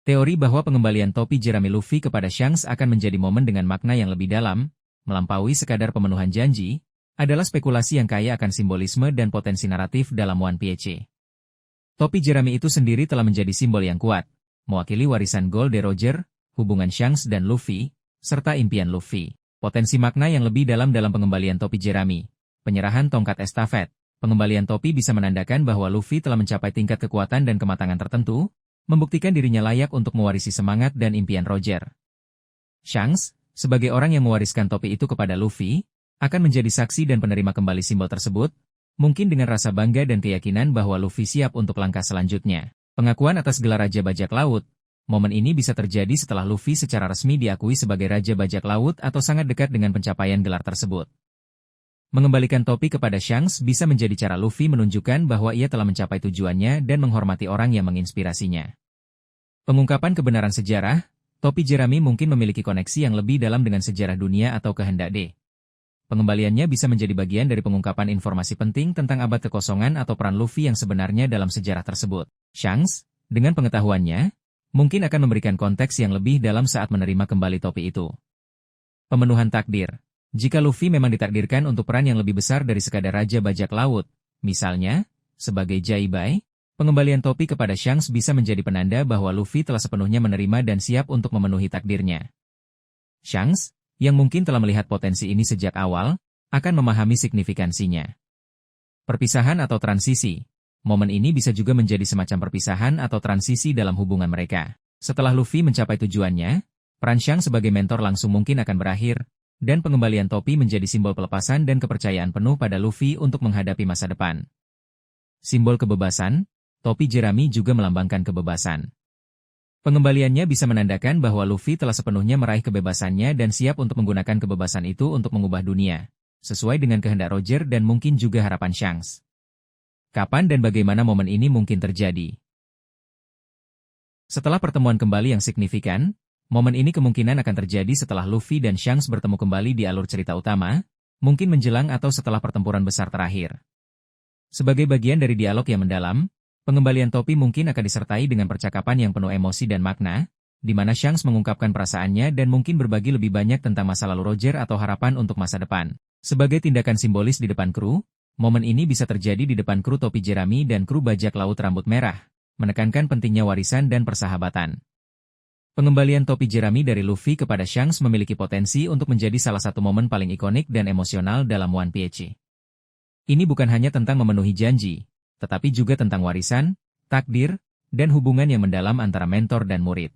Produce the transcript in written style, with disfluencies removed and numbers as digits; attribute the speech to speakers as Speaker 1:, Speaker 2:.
Speaker 1: Teori bahwa pengembalian topi jerami Luffy kepada Shanks akan menjadi momen dengan makna yang lebih dalam, melampaui sekadar pemenuhan janji, adalah spekulasi yang kaya akan simbolisme dan potensi naratif dalam One Piece. Topi jerami itu sendiri telah menjadi simbol yang kuat, mewakili warisan Gold Roger, hubungan Shanks dan Luffy, serta impian Luffy. Potensi makna yang lebih dalam pengembalian topi jerami, penyerahan tongkat estafet. Pengembalian topi bisa menandakan bahwa Luffy telah mencapai tingkat kekuatan dan kematangan tertentu, membuktikan dirinya layak untuk mewarisi semangat dan impian Roger. Shanks, sebagai orang yang mewariskan topi itu kepada Luffy, akan menjadi saksi dan penerima kembali simbol tersebut, mungkin dengan rasa bangga dan keyakinan bahwa Luffy siap untuk langkah selanjutnya. Pengakuan atas gelar Raja Bajak Laut. Momen ini bisa terjadi setelah Luffy secara resmi diakui sebagai Raja Bajak Laut atau sangat dekat dengan pencapaian gelar tersebut. Mengembalikan topi kepada Shanks bisa menjadi cara Luffy menunjukkan bahwa ia telah mencapai tujuannya dan menghormati orang yang menginspirasinya. Pengungkapan kebenaran sejarah, topi jerami mungkin memiliki koneksi yang lebih dalam dengan sejarah dunia atau kehendak D. Pengembaliannya bisa menjadi bagian dari pengungkapan informasi penting tentang abad kekosongan atau peran Luffy yang sebenarnya dalam sejarah tersebut. Shanks, dengan pengetahuannya, mungkin akan memberikan konteks yang lebih dalam saat menerima kembali topi itu. Pemenuhan takdir. Jika Luffy memang ditakdirkan untuk peran yang lebih besar dari sekadar Raja Bajak Laut, misalnya, sebagai Jaibai, pengembalian topi kepada Shanks bisa menjadi penanda bahwa Luffy telah sepenuhnya menerima dan siap untuk memenuhi takdirnya. Shanks, yang mungkin telah melihat potensi ini sejak awal, akan memahami signifikansinya. Perpisahan atau transisi. Momen ini bisa juga menjadi semacam perpisahan atau transisi dalam hubungan mereka. Setelah Luffy mencapai tujuannya, peran Shanks sebagai mentor langsung mungkin akan berakhir, dan pengembalian topi menjadi simbol pelepasan dan kepercayaan penuh pada Luffy untuk menghadapi masa depan. Simbol kebebasan, topi jerami juga melambangkan kebebasan. Pengembaliannya bisa menandakan bahwa Luffy telah sepenuhnya meraih kebebasannya dan siap untuk menggunakan kebebasan itu untuk mengubah dunia, sesuai dengan kehendak Roger dan mungkin juga harapan Shanks. Kapan dan bagaimana momen ini mungkin terjadi? Setelah pertemuan kembali yang signifikan, momen ini kemungkinan akan terjadi setelah Luffy dan Shanks bertemu kembali di alur cerita utama, mungkin menjelang atau setelah pertempuran besar terakhir. Sebagai bagian dari dialog yang mendalam, pengembalian topi mungkin akan disertai dengan percakapan yang penuh emosi dan makna, di mana Shanks mengungkapkan perasaannya dan mungkin berbagi lebih banyak tentang masa lalu Roger atau harapan untuk masa depan. Sebagai tindakan simbolis di depan kru, momen ini bisa terjadi di depan kru topi jerami dan kru bajak laut rambut merah, menekankan pentingnya warisan dan persahabatan. Pengembalian topi jerami dari Luffy kepada Shanks memiliki potensi untuk menjadi salah satu momen paling ikonik dan emosional dalam One Piece. Ini bukan hanya tentang memenuhi janji, tetapi juga tentang warisan, takdir, dan hubungan yang mendalam antara mentor dan murid.